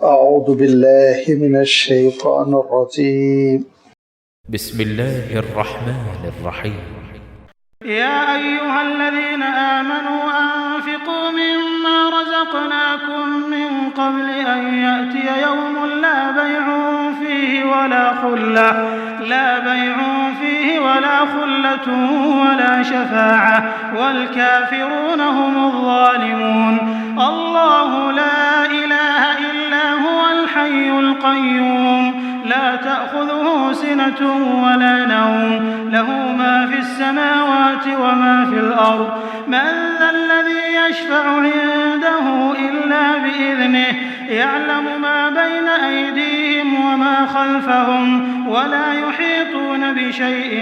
أعوذ بالله من الشيطان الرجيم بسم الله الرحمن الرحيم يا أيها الذين آمنوا أنفقوا مما رزقناكم من قبل أن يأتي يوم لا بيع فيه ولا خلة ولا شفاعة والكافرون هم الظالمون. الله لا إله إلا هو الحي القيوم لا تأخذه سنة ولا نوم له ما في السماوات وما في الأرض. من ذا الذي يشفع عنده إلا بإذنه يعلم ما بين أيديهم وما خلفهم ولا يحيطون بشيء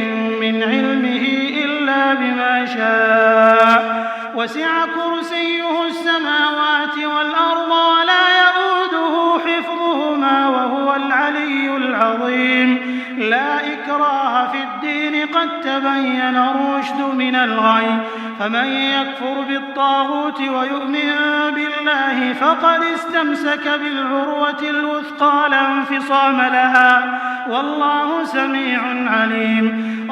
من علمه إلا بما شاء. وسع كرسيه السماوات والأرض ولا يؤوده حفظهما وهو العلي العظيم. لا إكراه في الدين قد تبين الرشد من الغي. فمن يكفر بالطاغوت ويؤمن بالله فقد استمسك بالعروة الوثقى لا انفصام لها والله سميع عليم.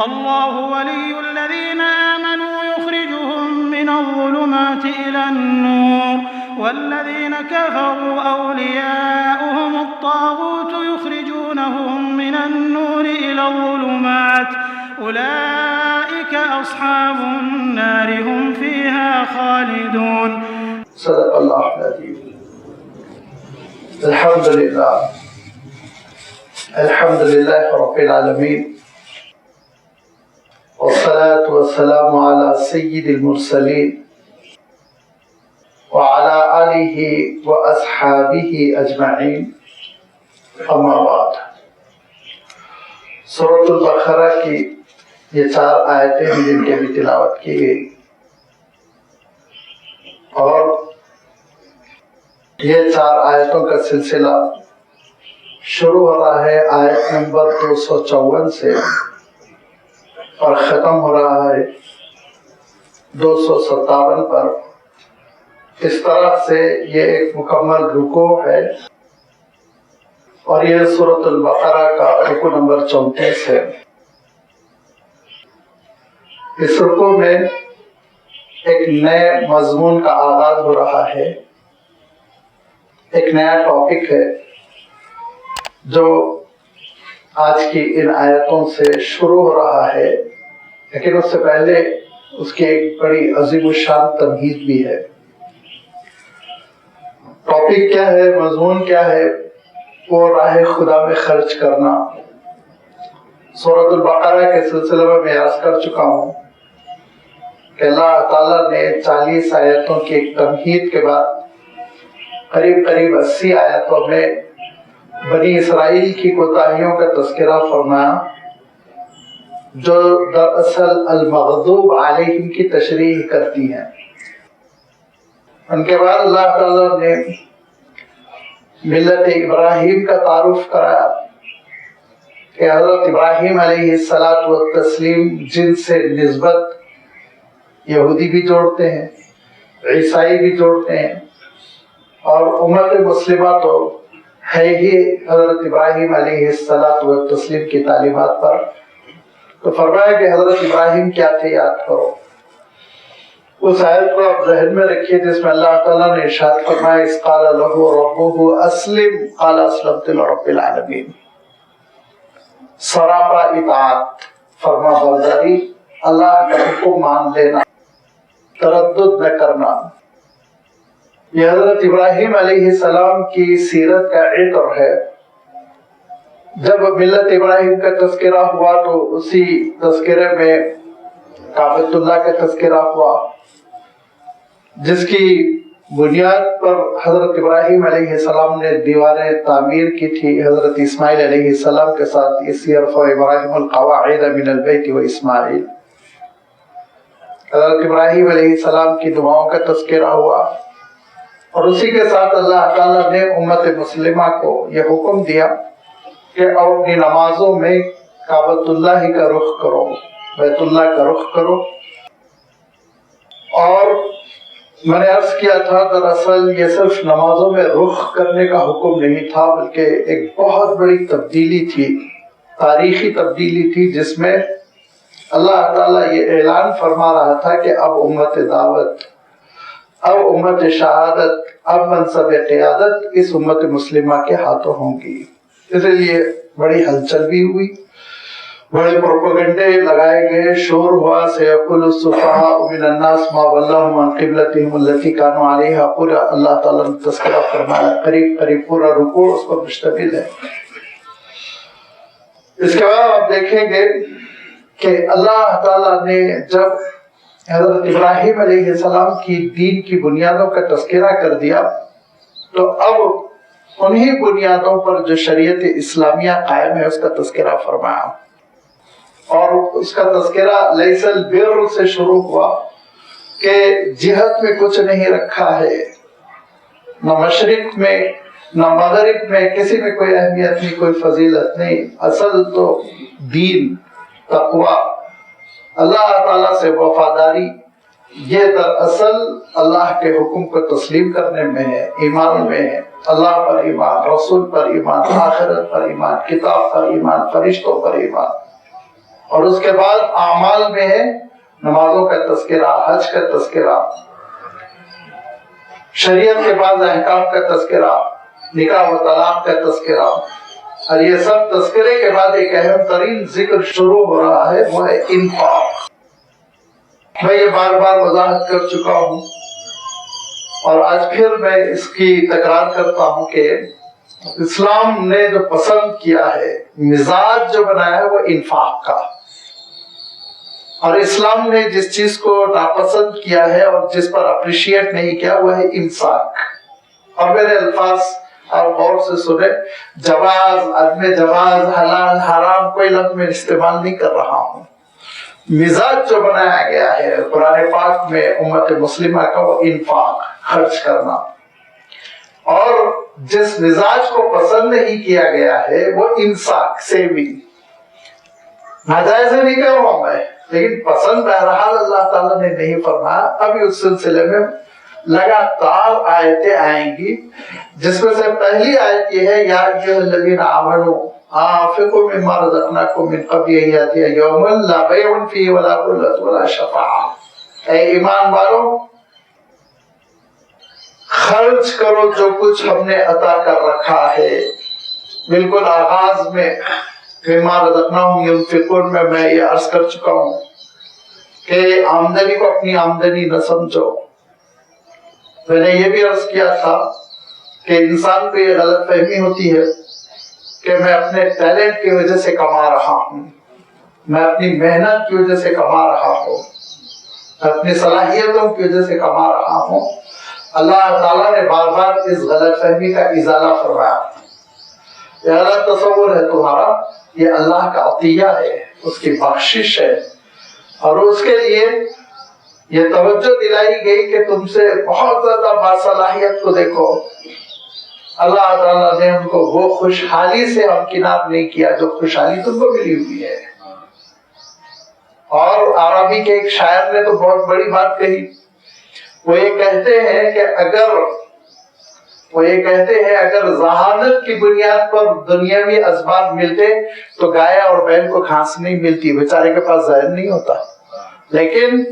الله ولي الذين آمنوا يخرجهم من الظلمات إلى النور والذين كفروا أولياؤهم الطاغوت يخرجونهم من النور إلى الظلمات أولئك أصحاب النار هم فيها خالدون. صدق الله العظيم. الحمد لله رب العالمين والصلاة والسلام على سيد المرسلين وعلى آله وأصحابه أجمعين. أما بعد. سورۃ البقرہ کی یہ 4 آیتیں ہیں جن کی بھی تلاوت کی گئی اور یہ 4 آیتوں کا سلسلہ شروع ہو رہا ہے آیت نمبر 254 سے اور ختم ہو رہا ہے 257 پر. اس طرح سے یہ ایک مکمل رکوع ہے اور یہ سورۃ البقرہ کا رکوع نمبر 34 ہے. اس رکوع میں ایک نئے مضمون کا آغاز ہو رہا ہے. ایک نیا ٹاپک ہے جو آج کی ان آیتوں سے شروع ہو رہا ہے، لیکن اس سے پہلے اس کی ایک بڑی عظیم الشان تمہید بھی ہے. ٹاپک کیا ہے، مضمون کیا ہے؟ وہ راہ خدا میں خرچ کرنا. سورۃ البقرہ کے سلسلے میں عرض کر چکا ہوں کہ اللہ تعالیٰ نے 40 آیتوں کی ایک تمہید کے بعد قریب 80 آیتوں میں بنی اسرائیل کی کوتاہیوں کا تذکرہ فرمایا جو دراصل المغضوب علیہم کی تشریح کرتی ہیں. ان کے بعد اللہ تعالیٰ نے ملت ابراہیم کا تعارف کرایا کہ حضرت ابراہیم علیہ الصلاۃ والتسلیم جن سے نسبت یہودی بھی جوڑتے ہیں، عیسائی بھی جوڑتے ہیں اور امت مسلمہ تو ہے ہی حضرت ابراہیم علیہ الصلاۃ والتسلیم کی تعلیمات پر. تو فرمایا کہ حضرت ابراہیم کیا تھے یاد کرو. اس آیت کو آپ ذہن میں رکھیے جس میں اللہ تعالیٰ نے ارشاد فرمایا اذ قال له ربه اسلم قال اسلمت لرب العالمین. سراپا اطاعت، فرما برداری، اللہ کا حکم مان لینا، تردد نہ کرنا. یہ حضرت ابراہیم علیہ السلام کی سیرت کا عطر ہے. جب ملت ابراہیم کا تذکرہ ہوا تو اسی تذکرے میں کعبۃ اللہ کا تذکرہ ہوا جس کی بنیاد پر حضرت ابراہیم علیہ السلام نے دیواریں تعمیر کی تھی. حضرت اسماعیل علیہ السلام کے ساتھ اس یرفع ابراہیم القواعد من البیت و اسماعیل. حضرت ابراہیم علیہ السلام کی دعاؤں کا تذکرہ ہوا اور اسی کے ساتھ اللہ تعالیٰ نے امت مسلمہ کو یہ حکم دیا کہ اپنی نمازوں میں کعبۃ اللہ کا رخ کرو، بیت اللہ کا رخ کرو اور میں نے عرض کیا تھا دراصل یہ صرف نمازوں میں رخ کرنے کا حکم نہیں تھا، بلکہ ایک بہت بڑی تبدیلی تھی، تاریخی تبدیلی تھی، جس میں اللہ تعالیٰ یہ اعلان فرما رہا تھا کہ اب امت دعوت، اب امت شہادت، اب منصب قیادت اس امت مسلمہ کے ہاتھوں ہوں گی۔ اس لیے بڑی ہلچل بھی ہوئی، بڑے پروپیگنڈے لگائے گئے، شور ہوا، سیقول السفہاء من الناس ما ولاھم عن قبلتہم التی کانوا علیہا، پورا اللہ تعالیٰ نے تذکرہ فرمایا، قریب قریب پورا رکوع اس پر مشتمل ہے۔ اس کے بعد آپ دیکھیں گے کہ اللہ تعالیٰ نے جب حضرت ابراہیم علیہ السلام کی دین کی بنیادوں کا تذکرہ کر دیا، تو اب انہی بنیادوں پر جو شریعت اسلامیہ قائم ہے اس کا تذکرہ فرمایا، اور اس کا تذکرہ لیس البر سے شروع ہوا کہ جہت میں کچھ نہیں رکھا ہے، نہ مشرق میں نہ مغرب میں، کسی میں کوئی اہمیت نہیں، کوئی فضیلت نہیں، اصل تو دین، تقوی، اللہ تعالیٰ سے وفاداری، یہ دراصل اللہ کے حکم کو تسلیم کرنے میں ہے، ایمان میں ہے، اللہ پر ایمان، رسول پر ایمان، آخرت پر ایمان، کتاب پر ایمان، فرشتوں پر ایمان، اور اس کے بعد اعمال میں ہے نمازوں کا تذکرہ، حج کا تذکرہ، شریعت کے بعد احکام کا تذکرہ، نکاح و طلاق کا تذکرہ، اور یہ سب تذکرے کے بعد ایک اہم ترین ذکر شروع ہو رہا ہے، وہ ہے انفاق۔ میں یہ بار بار وضاحت کر چکا ہوں اور آج پھر میں اس کی تکرار کرتا ہوں کہ اسلام نے جو پسند کیا ہے، مزاج جو بنایا ہے وہ انفاق کا، اور اسلام نے جس چیز کو ناپسند کیا ہے اور جس پر اپریشیٹ نہیں کیا وہ ہے امساک۔ اور میرے الفاظ اور غور سے سنیں، جواز، عدم جواز، حلال حرام کوئی لفظ میں استعمال نہیں کر رہا ہوں، مزاج جو بنایا گیا ہے قرآن پاک میں امت مسلمہ کا وہ انفاق، خرچ کرنا، اور جس مزاج کو پسند نہیں کیا گیا ہے وہ امساک، سیونگ۔ ناجائز نہیں کر رہا ہوں میں، لیکن پسند بہرحال اللہ تعالیٰ نے نہیں فرمایا۔ ابھی اس سلسلے میں لگاتار آیتیں آئیں گی، جس میں سے پہلی آیت یہ ہے، یا ایھا الذین آمنوا انفقوا مما رزقناکم من قبل ان یأتی یوم لا بیع فیہ ولا خلۃ ولا شفاعۃ، اے ایمان والو خرچ کرو جو کچھ ہم نے عطا کر رکھا ہے۔ بالکل آغاز میں مما رزقناہم ینفقون میں یہ عرض کر چکا ہوں کہ آمدنی کو اپنی آمدنی نہ سمجھو۔ میں نے یہ بھی عرض کیا تھا کہ انسان کو یہ غلط فہمی ہوتی ہے کہ میں اپنے ٹیلنٹ کی وجہ سے کما رہا ہوں، میں اپنی محنت کی وجہ سے کما رہا ہوں، اپنی صلاحیتوں کی وجہ سے کما رہا ہوں۔ اللہ تعالیٰ نے بار بار اس غلط فہمی کا ازالہ فرمایا۔ یہ غلط تصور ہے تمہارا، یہ اللہ کا عطیہ ہے، اس کی بخشش ہے، اور اس کے لیے یہ توجہ دلائی گئی کہ تم سے بہت زیادہ باصلاحیت کو دیکھو۔ اللہ تعالیٰ نے ان کو وہ خوشحالی سے ہمکنار نہیں کیا جو خوشحالی تم کو ملی ہوئی ہے۔ اور عربی کے ایک شاعر نے تو بہت بڑی بات کہی، وہ یہ کہتے ہیں کہ اگر ذہانت کی بنیاد پر دنیاوی اسباب ملتے تو گائے اور بیل کو گھاس نہیں ملتی، بیچارے کے پاس ذہن نہیں ہوتا، لیکن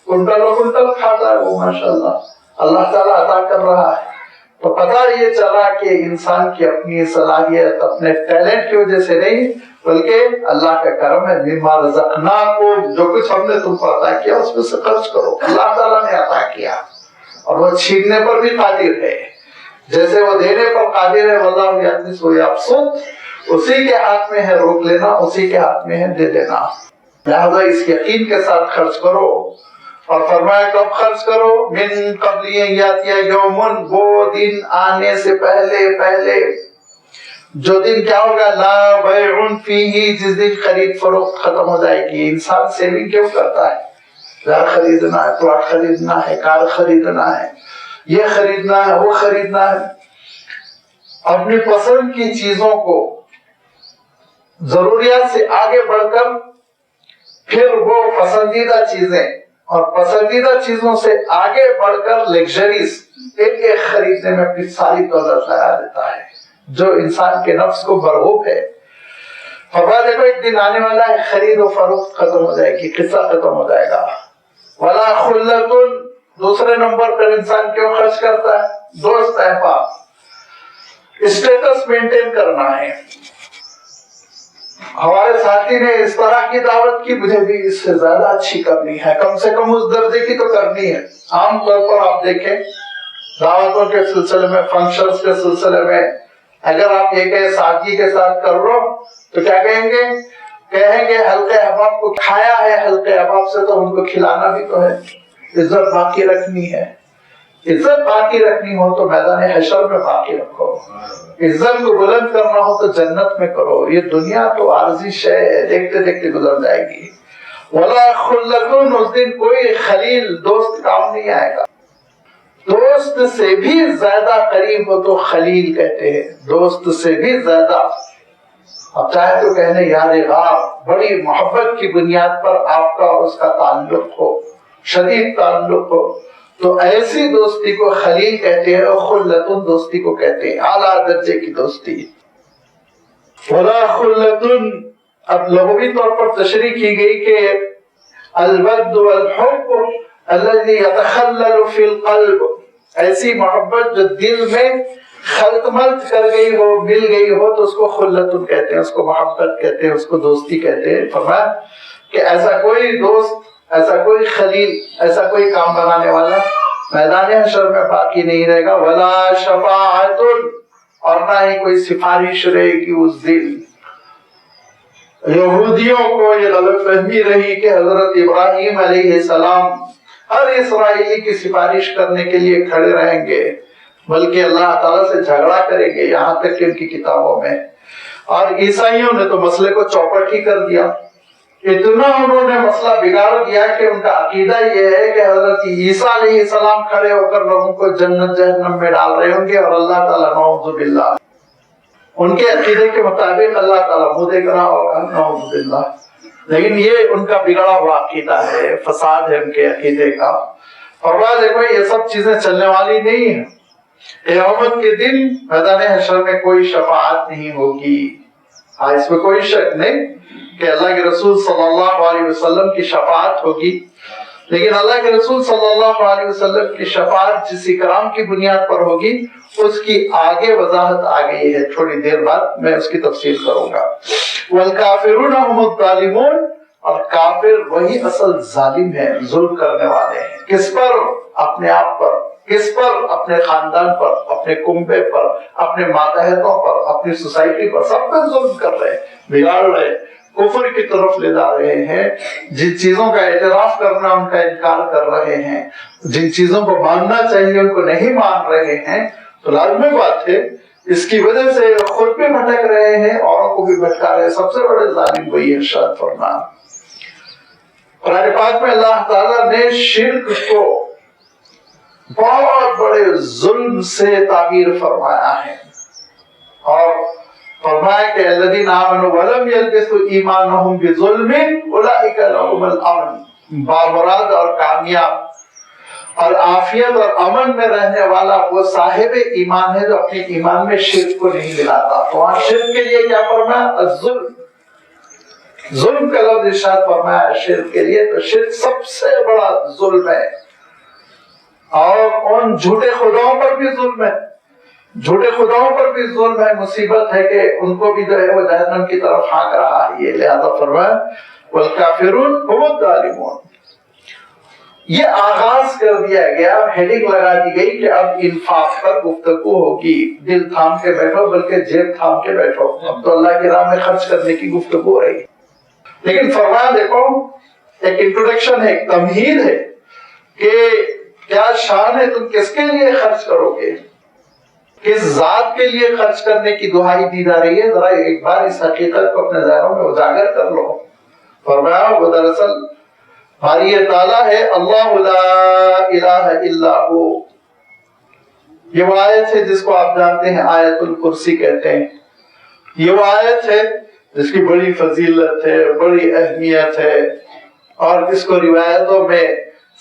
کنٹل و کنٹل کھاتا ہے وہ، ماشاءاللہ اللہ تعالیٰ عطا کر رہا ہے۔ تو پتہ یہ چلا کہ انسان کی اپنی صلاحیت، اپنے ٹیلنٹ کی وجہ سے نہیں، بلکہ اللہ کا کرم ہے۔ مما رزقناکم، جو کچھ ہم نے تم کو عطا کیا اس میں سے خرچ کرو، اللہ تعالیٰ نے عطا کیا، اور وہ چھیننے پر بھی قادر ہے، جیسے وہ دینے پر قادر ہے۔ واللہ یغنی ویبسط، اسی کے ہاتھ میں ہے روک لینا، اسی کے ہاتھ میں ہے دے دینا، لہذا اس یقین کے ساتھ خرچ کرو۔ اور فرمایا کب خرچ کرو؟ من قبل ان یاتی یوم، وہ دن آنے سے پہلے جو دن کیا ہوگا؟ لا بیع فیہ، جس دن خرید فروخت ختم ہو جائے گی۔ انسان سیونگ کیوں کرتا ہے؟ گھر خریدنا ہے، پلاٹ خریدنا ہے، کار خریدنا ہے، یہ خریدنا ہے، وہ خریدنا ہے، اپنی پسند کی چیزوں کو ضروریات سے آگے بڑھ کر پھر وہ پسندیدہ چیزیں اور پسندیدہ چیزوں سے آگے بڑھ کر لیکچریز ایک ایک خریدنے میں اپنی ساری دولت لگا دیتا ہے، جو انسان کے نفس کو مرغوب ہے۔ فرما دیکھو ایک دن آنے والا ہے، خرید و فروخت ختم ہو جائے گی، قصہ ختم ہو جائے گا۔ ولا خلۃ، دوسرے نمبر پر انسان کیوں خرچ کرتا ہے؟ دوست احباب، اسٹیٹس مینٹین کرنا ہے۔ ہمارے ساتھی نے اس طرح کی دعوت کی، مجھے بھی اس سے زیادہ اچھی کرنی ہے، کم سے کم اس درجے کی تو کرنی ہے۔ عام طور پر آپ دیکھیں دعوتوں کے سلسلے میں، فنکشنز کے سلسلے میں، اگر آپ یہ کہیں سادگی کے ساتھ کر رہو تو کیا کہیں گے؟ کہیں گے حلقے احباب کو کھایا ہے، حلقے احباب سے تو ان کو کھلانا بھی تو ہے۔ عزت باقی رکھنی ہے، عزت باقی رکھنی ہو تو میدان حشر میں باقی رکھو، عزت کو بلند کرنا ہو تو جنت میں کرو۔ یہ دنیا تو عارضی شے ہے، دیکھتے دیکھتے گزر جائے گی۔ ولا خلۃ، اس دن کوئی خلیل دوست کام نہیں آئے گا۔ دوست سے بھی زیادہ قریب ہو تو خلیل کہتے ہیں، دوست سے بھی زیادہ۔ اب چاہے تو کہنے یار غار، بڑی محبت کی بنیاد پر آپ کا اور اس کا تعلق ہو، شدید تعلق ہو، تو ایسی دوستی کو خلیل کہتے ہیں، اور خلۃ دوستی کو کہتے ہیں، اعلیٰ درجے کی دوستی۔ ولا خلۃ، اب لغوی طور پر تشریح کی گئی کہ الود والحب الذي يتخلل في القلب، ایسی محبت جو دل میں خلط ملط کر گئی ہو، مل گئی ہو، تو اس کو خلۃ کہتے ہیں، اس کو محبت کہتے ہیں، اس کو دوستی کہتے ہیں۔ فرمایا کہ ایسا کوئی دوست، ایسا کوئی خلیل، ایسا کوئی کام بنانے والا میدان حشر میں باقی نہیں رہے گا۔ ولا شفاعت، اور نہ ہی کوئی سفارش رہے گی اس دن۔ یہودیوں کو یہ غلط فہمی رہی کہ حضرت ابراہیم علیہ السلام ہر اسرائیلی کی سفارش کرنے کے لیے کھڑے رہیں گے، بلکہ اللہ تعالیٰ سے جھگڑا کریں گے، یہاں تک کہ ان کی کتابوں میں۔ اور عیسائیوں نے تو مسئلے کو چوپٹ ہی کر دیا، اتنا انہوں نے مسئلہ بگاڑ دیا کہ ان کا عقیدہ یہ ہے کہ حضرت عیسیٰ علیہ السلام کھڑے ہو کر لوگوں کو جنت جہنم میں ڈال رہے ہوں گے، اور اللہ تعالیٰ نعوذ باللہ ان کے عقیدے کے مطابق اللہ تعالیٰ منہ دیکھ رہا ہوگا، نعوذ باللہ۔ لیکن یہ ان کا بگڑا ہوا عقیدہ ہے، فساد ہے ان کے عقیدے کا۔ اور بات دیکھو یہ سب چیزیں چلنے والی نہیں ہیں۔ قیامت کے دن میدان حشر میں کوئی شفاعت نہیں ہوگی، اس میں کوئی شک نہیں کہ اللہ کے رسول صلی اللہ علیہ وسلم کی شفاعت ہوگی، لیکن اللہ کے رسول صلی اللہ علیہ وسلم کی شفاعت جس اکرام کی بنیاد پر ہوگی، اس کی آگے وضاحت آ گئی ہے، تھوڑی دیر بعد میں اس کی تفصیل کروں گا۔ والکافرون هم الظالمون، اور کافر وہی اصل ظالم ہے، ظلم کرنے والے ہیں۔ کس پر؟ اپنے آپ پر۔ کس پر؟ اپنے خاندان پر، اپنے کنبے پر، اپنے ماتحتوں پر، اپنی سوسائٹی پر، سب پر ظلم کر رہے ہیں، بگاڑ رہے ہیں، کفر کی طرف لے جا رہے ہیں۔ جن چیزوں کا اعتراف کرنا ان کا انکار کر رہے ہیں، جن چیزوں کو ماننا چاہیے ان کو نہیں مان رہے ہیں، تو لازمی بات ہے اس کی وجہ سے خود بھی بھٹک رہے ہیں، اوروں کو بھی بھٹکا رہے ہیں۔ سب سے بڑے ظالم وہی ارشاد فرمایا۔ قرآن پاک میں اللہ تعالیٰ نے شرک کو بہت بڑے ظلم سے تعبیر فرمایا ہے، اور فرمایا کہ الذین آمنوا ولم یلبسوا ایمانہم بظلم اولئک لہم الامن، بامراد اور کامیاب اور عافیت اور امن میں رہنے والا وہ صاحب ایمان ہے جو اپنے ایمان میں شرک کو نہیں ملاتا۔ تو وہاں شرک کے لیے کیا فرمایا؟ الظلم، ظلم کا لفظ ارشاد فرمایا شرک کے لیے، تو شرک سب سے بڑا ظلم ہے۔ اور ان جھوٹے خداؤں پر بھی ظلم ہے، جھوٹے خداؤں پر بھی ظلم ہے، مصیبت ہے کہ ان کو بھی جو ہے وہ جہنم کی طرف ہانک رہا ہے یہ، لہذا فرمایا والکافرون هم الظالمون۔ یہ آغاز کر دیا گیا، ہیڈنگ لگا دی گئی کہ اب انفاق پر گفتگو ہوگی، دل تھام کے بیٹھو بلکہ جیب تھام کے بیٹھو، اب تو اللہ کی راہ میں خرچ کرنے کی گفتگو ہو رہی۔ لیکن فرمایا دیکھو ایک انٹروڈکشن ہے، ایک تمہید ہے کہ کیا شان ہے، تم کس کے لیے خرچ کرو گے، کس ذات کے لیے خرچ کرنے کی دہائی دی جا رہی ہے، ذرا ایک بار اس حقیقت کو اپنے ذہنوں میں اجاگر کر لو۔ فرمایا وہ دراصل باری تعالیٰ ہے، اللہ لا الہ الا ہو۔ یہ وہ آیت ہے جس کو آپ جانتے ہیں آیت الکرسی کہتے ہیں، یہ وہ آیت ہے جس کی بڑی فضیلت ہے، بڑی اہمیت ہے، اور اس کو روایتوں میں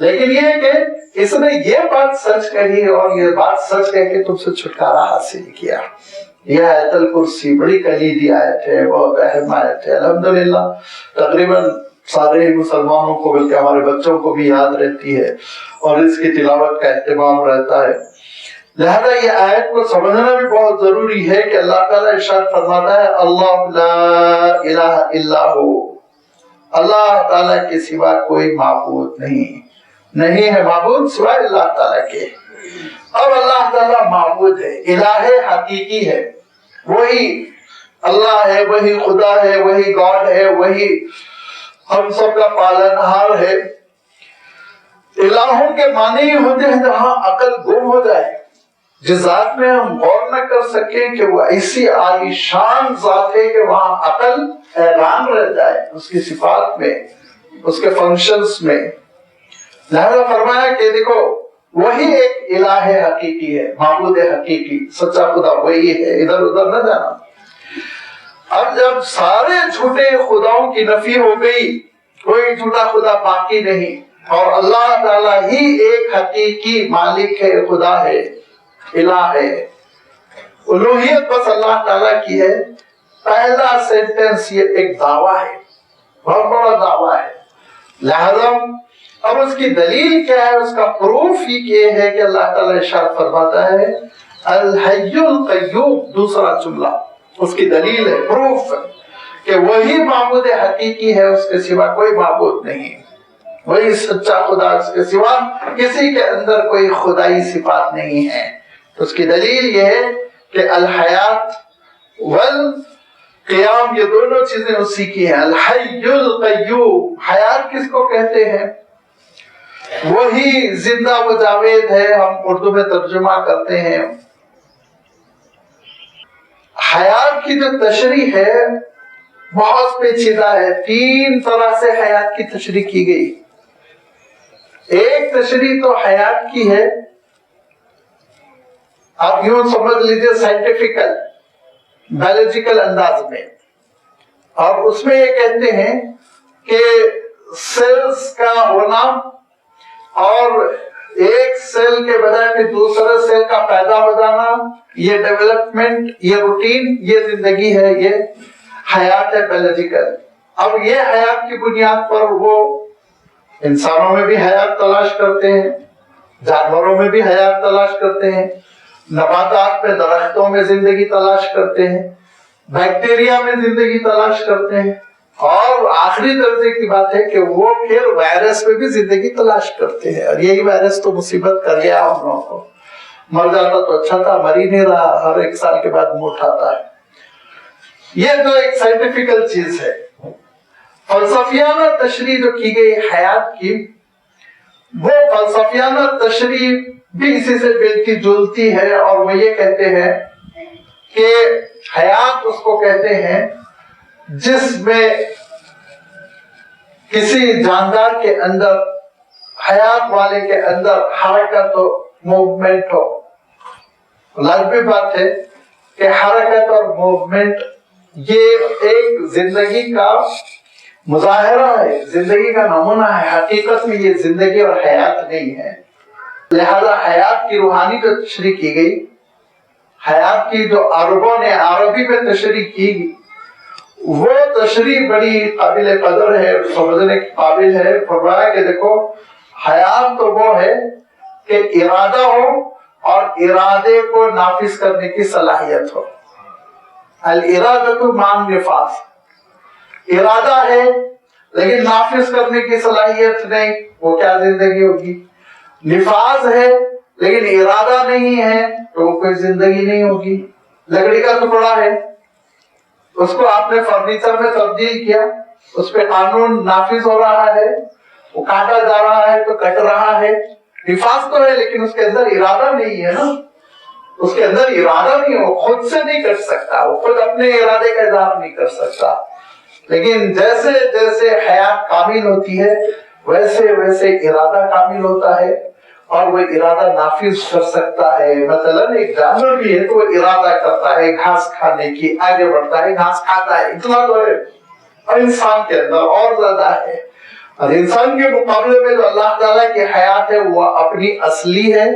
لیکن یہ کہ اس نے یہ بات سچ کہی اور یہ بات سچ کہہ کے تم سے چھٹکارا حاصل کیا. یہ آیت الکرسی بڑی کلیدی آیت ہے, بہت اہم آیت ہے. الحمدللہ تقریباً سارے مسلمانوں کو بلکہ ہمارے بچوں کو بھی یاد رہتی ہے اور اس کی تلاوت کا اہتمام رہتا ہے. لہذا یہ آیت کو سمجھنا بھی بہت ضروری ہے کہ اللہ تعالیٰ ارشاد فرماتا ہے اللہ لا الہ الا ہو, اللہ تعالیٰ کے سوا کوئی معبود نہیں ہے معبود سوائے اللہ تعالیٰ کے. اب اللہ تعالیٰ معبود ہے, الہ حقیقی ہے, وہی اللہ ہے, وہی خدا ہے, وہی گاڈ ہے, وہی ہم سب کا پالنہار ہے. الہوں کے معنی یہ ہوتے ہیں جہاں عقل گم ہو جائے, جس ذات میں ہم غور نہ کر سکیں کہ وہ ایسی عالی شان ذات ہے کہ وہاں عقل حیران رہ جائے اس کی صفات میں, اس کے فنکشنز میں. لہذا فرمایا کہ دیکھو وہی ایک الہ حقیقی ہے, معبود حقیقی, سچا خدا وہی ہے, ادھر ادھر نہ جانا. اب جب سارے جھوٹے خداؤں کی نفی ہو گئی, کوئی جھوٹا خدا باقی نہیں, اور اللہ تعالیٰ ہی ایک حقیقی مالک ہے, خدا ہے, الہ ہے, الوہیت بس اللہ تعالیٰ کی ہے. پہلا سینٹنس یہ ایک دعویٰ ہے, بہت بڑا دعویٰ ہے. لہذا اب اس کی دلیل کیا ہے, اس کا پروف ہی یہ ہے کہ اللہ تعالیٰ ارشاد فرماتا ہے الحی القیوم, دوسرا جملہ اس کی دلیل ہے, پروف کہ وہی معبود حقیقی ہے, اس کے سوا کوئی معبود نہیں, وہی سچا خدا, اس کے سوا کسی کے اندر کوئی خدائی صفات نہیں ہے. اس کی دلیل یہ ہے کہ الحیات والقیام یہ دونوں چیزیں اسی کی ہیں. الحی القیوم, حیات کس کو کہتے ہیں؟ وہی زندہ و جاوید ہے, ہم اردو میں ترجمہ کرتے ہیں. حیات کی جو تشریح ہے بہت پیچیدہ ہے, 3 طرح سے حیات کی تشریح کی گئی. ایک تشریح تو حیات کی ہے, آپ یوں سمجھ لیجئے سائنٹیفیکل بایولوجیکل انداز میں, اور اس میں یہ کہتے ہیں کہ سیلز کا ہونا اور ایک سیل کے بجائے پھر دوسرے سیل کا پیدا ہو جانا, یہ ڈیولپمنٹ, یہ روٹین, یہ زندگی ہے, یہ حیات ہے بایولوجیکل. اب یہ حیات کی بنیاد پر وہ انسانوں میں بھی حیات تلاش کرتے ہیں, جانوروں میں بھی حیات تلاش کرتے ہیں, نباتات میں, درختوں میں زندگی تلاش کرتے ہیں, بیکٹیریا میں زندگی تلاش کرتے ہیں, اور آخری درجے کی بات ہے کہ وہ پھر وائرس میں بھی زندگی تلاش کرتے ہیں. اور یہی وائرس تو مصیبت کر گیا ہم لوگوں کو, مر جاتا تو اچھا تھا, مر ہی نہیں رہا, ہر 1 سال کے بعد منہ اٹھاتا ہے. یہ تو ایک سائنٹیفیکل چیز ہے. فلسفیانہ تشریح جو کی گئی حیات کی, وہ فلسفیانہ تشریح بھی اسی سے ملتی جلتی ہے, اور وہ یہ کہتے ہیں کہ حیات اس کو کہتے ہیں جس میں کسی جاندار کے اندر, حیات والے کے اندر حرکت ہو, موومنٹ ہو. لازمی بات ہے کہ حرکت اور موومنٹ یہ ایک زندگی کا مظاہرہ ہے, زندگی کا نمونہ ہے. حقیقت میں یہ زندگی اور حیات نہیں ہے. لہذا حیات کی روحانی جو تشریح کی گئی, حیات کی جو عربوں نے عربی میں تشریح کی گئی, وہ تشریح بڑی قابل قدر ہے, سمجھنے کے قابل ہے. فرمایا کہ دیکھو حیات تو وہ ہے کہ ارادہ ہو اور ارادے کو نافذ کرنے کی صلاحیت ہو. الارادۃ مع النفاذ, ارادہ ہے لیکن نافذ کرنے کی صلاحیت نہیں, وہ کیا زندگی ہوگی؟ نفاذ ہے لیکن ارادہ نہیں ہے تو وہ کوئی زندگی نہیں ہوگی. لکڑی کا ٹکڑا ہے, اس کو آپ نے فرنیچر میں تبدیل کیا, اس پہ قانون نافذ ہو رہا ہے, وہ کاٹا جا رہا ہے تو کٹ رہا ہے. نفاذ تو ہے لیکن اس کے اندر ارادہ نہیں ہے نا, اس کے اندر ارادہ نہیں, وہ خود سے نہیں کر سکتا, وہ خود اپنے ارادے کا اظہار نہیں کر سکتا. لیکن جیسے جیسے حیات کامل ہوتی ہے ویسے ویسے ارادہ کامل ہوتا ہے, اور وہ ارادہ نافذ کر سکتا ہے. مثلا ایک جانور بھی ہے تو وہ ارادہ کرتا ہے گھاس کھانے کی, آگے بڑھتا ہے, گھاس کھاتا ہے, اتنا تو ہے. اور انسان کے اندر اور زیادہ ہے. اور انسان کے مقابلے میں جو اللہ تعالیٰ کی حیات ہے وہ اپنی اصلی ہے،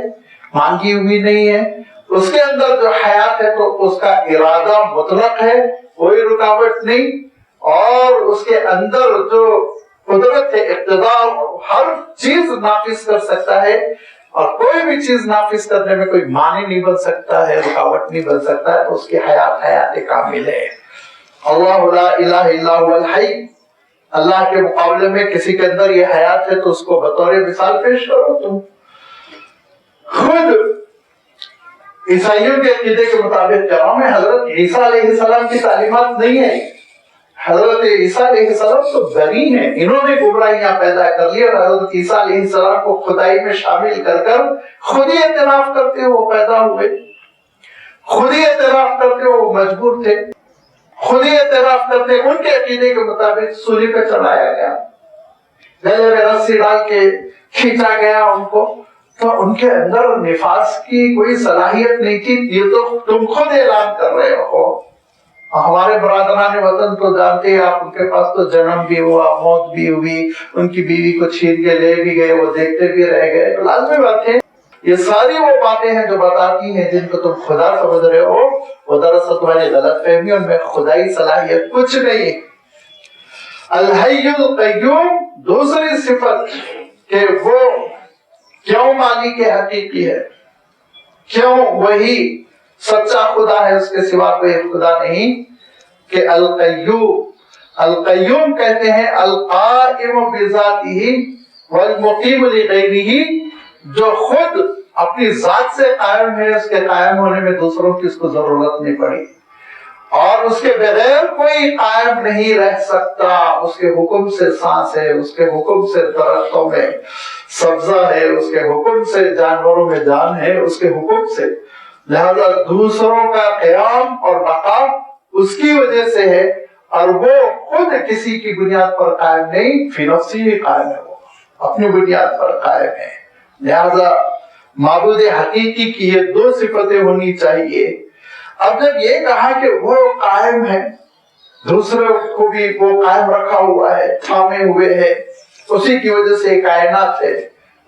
مانگی ہوئی نہیں ہے. اس کے اندر جو حیات ہے تو اس کا ارادہ مطلق ہے، کوئی رکاوٹ نہیں. اور اس کے اندر جو قدرت ہے، اقتدار، ہر چیز نافذ کر سکتا ہے، اور کوئی بھی چیز نافذ کرنے میں کوئی معنی نہیں بن سکتا ہے، رکاوٹ نہیں بن سکتا ہے. اس کی حیات کامل ہے. اللہ لا الہ الا هو الحی. اللہ کے مقابلے میں کسی کے اندر یہ حیات ہے تو اس کو بطور مثال پیش کرو. تم خود عیسائیوں کے عقیدے کے مطابق کرام میں حضرت عیسیٰ علیہ السلام کی تعلیمات نہیں ہے. حضرت عیسیٰ علیہ السلام تو بری ہیں، انہوں نے گمراہیاں پیدا کر لی، اور حضرت عیسیٰ علیہ السلام کو خدائی میں شامل کر کر خود ہی اعتراف کرتے وہ پیدا ہوئے، خود ہی اعتراف کرتے وہ مجبور تھے، خود ہی اعتراف کرتے ان کے عقیدے کے مطابق سولی پہ چڑھایا گیا، گلے میں رسی ڈال کے کھینچا گیا ان کو. تو ان کے اندر نفاذ کی کوئی صلاحیت نہیں تھی. یہ تو تم خود اعلان کر رہے ہو. ہمارے برادران وطن تو جانتے ہیں آپ، ان کے پاس تو جنم بھی ہوا، موت بھی ہوئی، ان کی بیوی کو چھین کے لے بھی گئے، وہ دیکھتے بھی رہ گئے. لازمی بات ہے یہ ساری وہ باتیں ہیں جو بتاتی ہیں جن کو تم خدا سمجھ رہے ہو، وہ دراصل تمہاری غلط فہمی، ان میں خدائی صلاحیت کچھ نہیں. الحی القیوم دوسری صفت کہ وہ کیوں مالک حقیقی ہے، کیوں وہی سچا خدا ہے، اس کے سوا کوئی خدا نہیں. کہ القیوم کہتے ہیں القائم بذاتہ والمقیم لغیرہ، جو خود اپنی ذات سے قائم ہے، اس کے قائم ہونے میں دوسروں کی اس کو ضرورت نہیں پڑی، اور اس کے بغیر کوئی قائم نہیں رہ سکتا. اس کے حکم سے سانس ہے، اس کے حکم سے درختوں میں سبزہ ہے، اس کے حکم سے جانوروں میں جان ہے، اس کے حکم سے. لہذا دوسروں کا قیام اور بقا اس کی وجہ سے ہے، اور وہ خود کسی کی بنیاد پر قائم نہیں، فی نفسی ہی قائم ہے، وہ اپنی بنیاد پر قائم ہے. لہذا معبود حقیقی کی یہ دو صفتیں ہونی چاہیے. اب جب یہ کہا کہ وہ قائم ہے، دوسروں کو بھی وہ قائم رکھا ہوا ہے، تھامے ہوئے ہے، اسی کی وجہ سے کائنات ہے،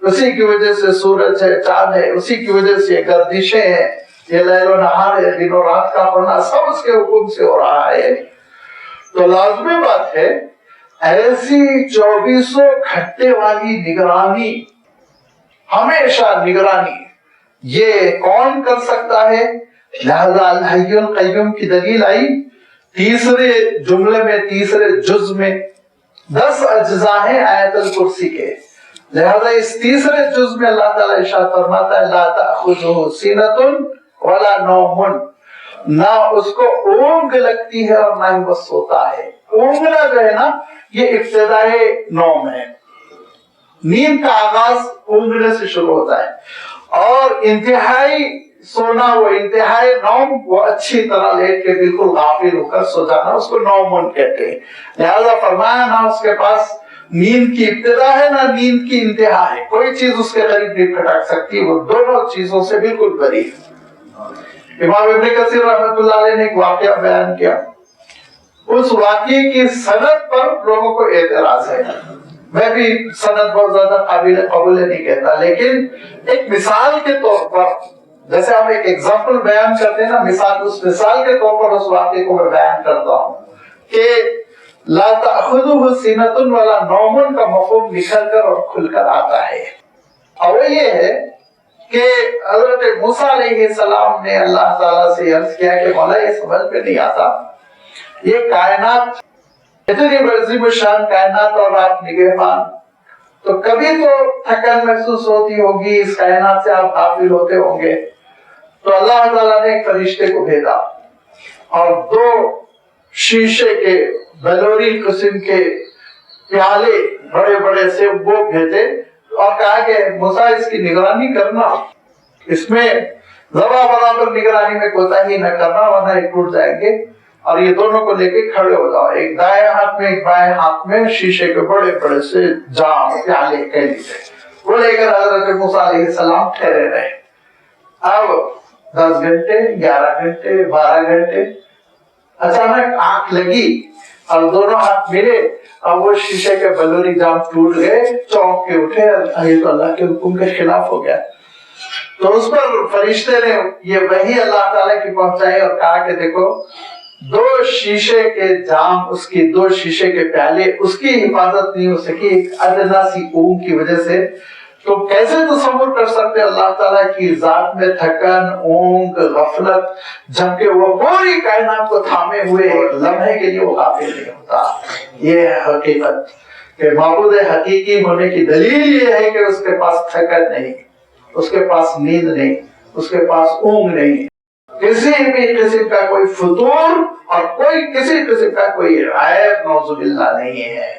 اسی کی وجہ سے سورج ہے، چاند ہے، اسی کی وجہ سے یہ گردشیں ہیں، یہ لیل و نہار ہے، دن و رات کا ہونا سب اس کے حکم سے ہو رہا ہے. تو لازمی بات ہے ایسی 24 گھنٹے والی نگرانی، ہمیشہ نگرانی، یہ کون کر سکتا ہے؟ لہذا الحی القیوم کی دلیل آئی تیسرے جملے میں، تیسرے جز میں 10 اجزاء ہیں آیت الکرسی کے. لہذا اس تیسرے جز میں اللہ تعالیٰ ارشاد فرماتا ہے لا تأخذہ سینۃ ولا نوم، نہ اس کو اونگ لگتی ہے اور نہ ہی وہ سوتا ہے. اونگنا جو ہے نا یہ ابتدائے نوم ہے، نیند کا آغاز اونگنے سے شروع ہوتا ہے، اور انتہائی سونا، وہ انتہائی نوم، وہ اچھی طرح لیٹ کے بالکل غافل ہو کر سو جانا، اس کو نوم کہتے ہیں. لہذا فرمایا نہ اس کے پاس نیند کی ابتدا ہے نہ نیند کی انتہا ہے، کوئی چیز اس کے قریب نہیں پھٹک سکتی، وہ دونوں چیزوں سے بالکل بری ہے. امام ابن کثیر رحمۃ اللہ علیہ نے ایک واقعہ بیان کیا، اس واقعے کی سند پر لوگوں کو اعتراض ہے. میں بھی سند بہت زیادہ قابل قبول نہیں کہتا، لیکن ایک مثال کے طور پر جیسے ہم ایک ایگزامپل بیان کرتے ہیں نا، مثال، اس مثال کے طور پر اس واقعے کو میں بیان کرتا ہوں کہ لا تأخذہ سینۃ ولا نوم کا مفہوم نکل کر اور کھل کر آتا ہے. اور وہ یہ ہے کہ حضرت موسیٰ علیہ السلام نے اللہ تعالیٰ سے عرض کیا کہ مولا یہ سمجھ میں نہیں آتا، یہ کائنات اتنی عظیم الشان کائنات اور آپ نگہبان، تو کبھی تو تھکن محسوس ہوتی ہوگی، اس کائنات سے آپ غافل ہوتے ہوں گے. تو اللہ تعالیٰ نے ایک فرشتے کو بھیجا اور 2 شیشے کے بلوری قسم کے پیالے بڑے بڑے سے وہ بھیجے اور کہا کہ موسیٰ اس کی نگرانی کرنا، اس میں ذرا برابر نگرانی میں کوتاہی نہ کرنا ورنہ یہ ٹوٹ جائیں گے، اور یہ دونوں کو لے کے کھڑے ہو جاؤ، ایک دائیں ہاتھ میں ایک بائیں ہاتھ میں شیشے کے بڑے بڑے سے جام پیالے کہہ لیجیے، وہ لے کر حضرت موسیٰ علیہ السلام ٹھہرے رہے. اب 10 گھنٹے 11 گھنٹے 12 گھنٹے اچانک آنکھ لگی اور دونوں ہاتھ ملے اور وہ شیشے کے بلوری جام ٹوٹ گئے، چونک کے اٹھے، یہ تو اللہ کے حکم کے خلاف ہو گیا۔ تو اس پر فرشتے نے یہ وحی اللہ تعالیٰ کی پہنچائی اور کہا کہ دیکھو 2 شیشے کے جام، اس کی 2 شیشے کے پیالے، اس کی حفاظت نہیں ہو سکی ایک ادنا سی اونگ کی وجہ سے۔ تو کیسے تصور کر سکتے اللہ تعالیٰ کی ذات میں تھکن، اونگ، غفلت، جبکہ وہ پوری کائنات کو تھامے ہوئے ایک لمحے کے لیے وہ غافل نہیں ہوتا۔ یہ ہے حقیقت کہ معبود حقیقی ہونے کی دلیل یہ ہے کہ اس کے پاس تھکن نہیں، اس کے پاس نیند نہیں، اس کے پاس اونگ نہیں، کسی بھی قسم کا کوئی فطور اور کسی قسم کا کوئی عیب نعوذ باللہ نہیں ہے۔